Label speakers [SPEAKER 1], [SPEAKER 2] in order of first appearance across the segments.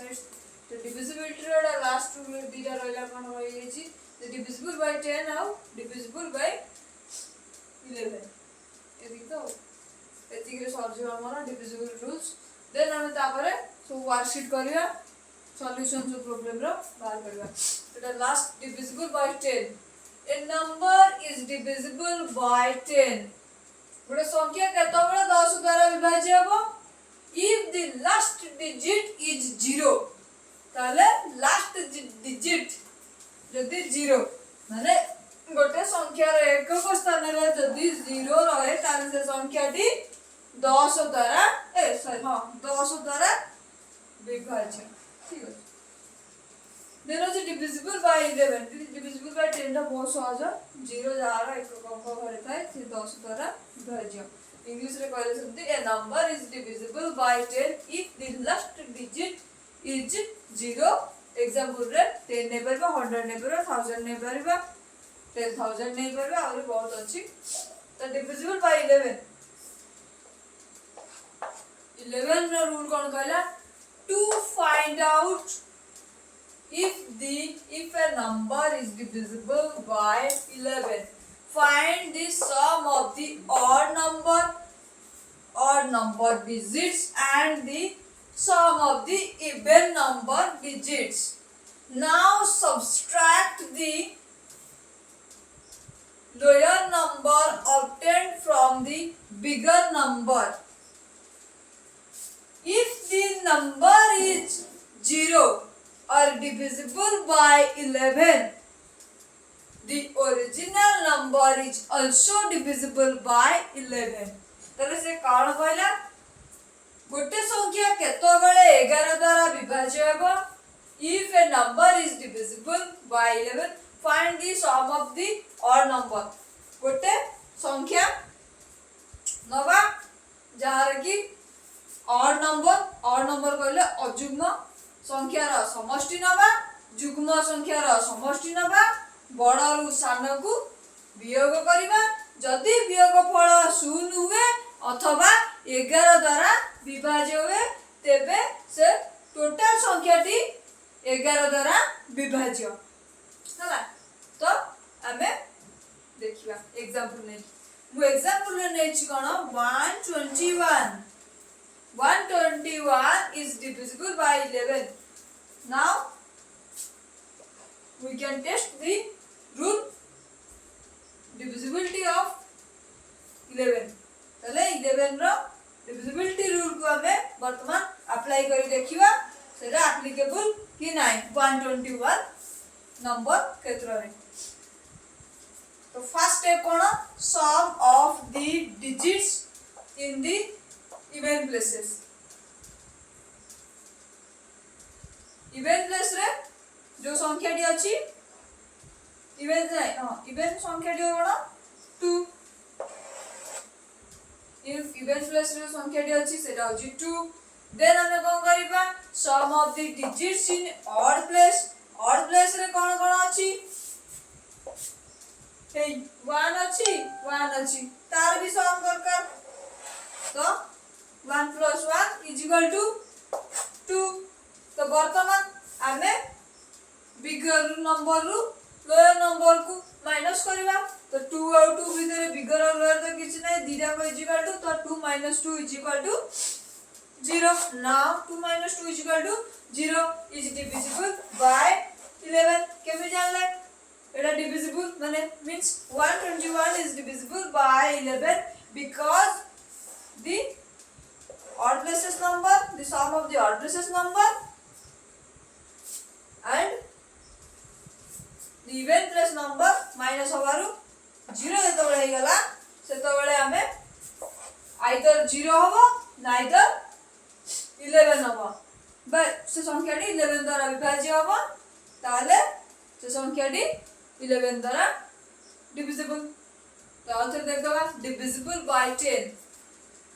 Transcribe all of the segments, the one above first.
[SPEAKER 1] sides तो divisibility रो last दीटा रहला कोन होई गेछि the divisible by 10 now divisible by 11 एदी तो एती के सॉल्व जो हमर divisible rules देन हम तापरे सो वर्कशीट करिया सॉल्यूशन जो प्रॉब्लम रो बाहर करबा तो last divisible by 10 a number is divisible by 10 गोटे संख्या केतबेले 10 द्वारा विभाज्य हबो if the last digit is 0 ताले लास्ट डिजिट जदि 0 माने गोटे संख्या रे एकक स्थान रे जदि 0 रहे ताले से संख्याटी 10 द्वारा 10 द्वारा विभाज्य ठीक है then is divisible by 11 divisible by 10 टा बहुत सहज 0 जार एकक अंक घरे थाए से 10 द्वारा विभाज्य इंग्लिश रे कहले सन्ति a number is divisible by 10 if the last digit is 0 example रे 10 नै परबा 100 नै परबा 1000 नै परबा 10000 नै परबा और बहुत अच्छी तो डिविजिबल बाय 11 रो रूल कोन कहला to find out if a number is divisible by 11 find the sum of the odd number digits and the sum of the even number digits. Now subtract the lower number obtained from the bigger number. If the number is 0 or divisible by 11, the original number is also divisible by 11. तले से कारण कहला गोटे संख्या केतबेले 11 द्वारा विभाज्य हेबो if a number is divisible by 11 find the sum of the odd number गोटे संख्या नवा जहार की odd number कहले अजुग्म संख्यार समष्टि नवा जुग्म संख्यार समष्टि नवा बड़रू सान को वियोग करिबा जदि वियोगफल 0 हुए अथवा 11 द्वारा विभाज्य हुए तेबे से टोटल संख्याटी 11 द्वारा विभाज्य हला तो हमें देखिबा एग्जांपल नै मु एग्जांपल नै छि कोन 121 is divisible by 11 now we can test the rule divisibility of 11 तले 11 रो divisibility rule को हमें वर्तमान अप्लाई करी देखिबा सेरा एप्लीकेबल कि नाही 121 नंबर केत्र रे तो फर्स्ट स्टेप कोन sum of the digits in the even places even place रे जो संख्याटी अछि इवन नाही इवन संख्याटी कोन 2 इवन प्लेस रे संख्याटी अछि सेटा अछि 2 देन हमें कोन करिबा sum of the digits in odd place रे कोन कोन अछि हे 1 अछि तार भी सम दरकार तो 1 + 1 = 2 तो वर्तमान हमें बिगर नंबर रु लोअर नंबर को माइनस करबा तो 2 और 2 भीतर बिगर और लोअर तो किछ नै दीटा को इक्वल टू तो 2 - 2 = 0 now 2 - 2 = 0 is divisible by 11 केबे जानले एटा divisible माने means 121 is divisible by 11 because the odd places number the sum of the odd places number and the even place number minus होबारु 0 जेतबेले हे गला सेतबेले हमें either 0 होबो neither 11 होबो but से संख्याटी 11 द्वारा विभाज्य होबो ताले से संख्याटी 11 द्वारा divisible तो आंसर देख दबा divisible by 10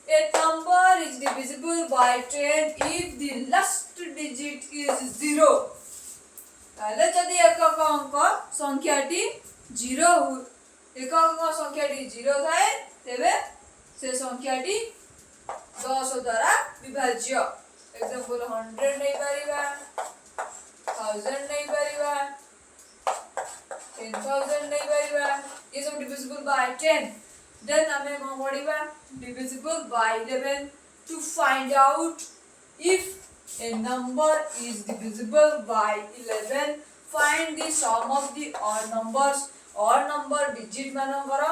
[SPEAKER 1] a number is divisible by 10 if the last digit is 0 ताले जदि एकक अंक संख्याटी 0 एकक अंक संख्याटी 0 थाए तेबे से संख्याटी 10 द्वारा विभाज्य एग्जांपल 100 नै परिबा 10,000 नहीं परिवा 10,000 नहीं परिवा ये सब डिविजिबल बाय 10 देन हमें कौन पढ़िबा divisible by 11 to find out if a number is divisible by 11 find the sum of the odd numbers odd number digit मानकर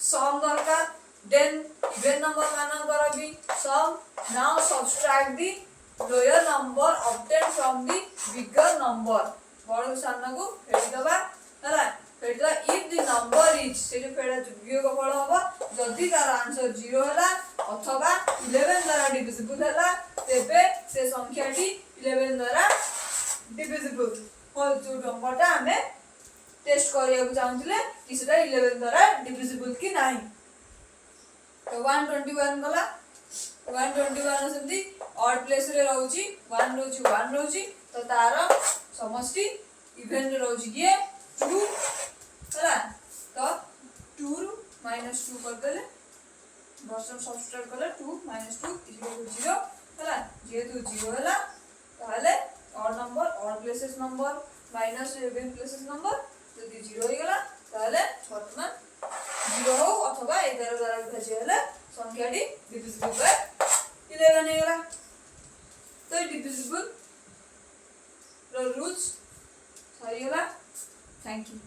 [SPEAKER 1] sum दरकार then even number मानकर भी sum now subtract the lower number obtained from the bigger number बड़ सामना को फेडी दबा हला फेडला if the number is से जो फेडा वियोगफल होबा जदी तार आंसर 0 होला अथवा 11 द्वारा डिविजिबल होला तेबे से संख्याटी 11 द्वारा डिविजिबल हो जो नंबरटा हमें टेस्ट करिया को चाहूतिले कि सेटा 11 द्वारा डिविजिबल कि नाही तो 121 गला 121 सेमती ऑड प्लेस रे रहउची 1 रहउची तो तार समष्टि इवेन रे रहउची कि 2 होला तो 2 रु -2 कर देले वर्षन सबट्रैक्ट कले 2 - 2 = 0 होला जेतु 0 होला ताले odd number odd places number minus even places number यदि 0 हो गला ताले वर्तमान 0 हो अथवा 11 द्वारा विभाज्य होला संख्याटी डिविजिबल बाय 11 हो गला तो डिविजिबल रो रूल्स सही होला थैंक यू।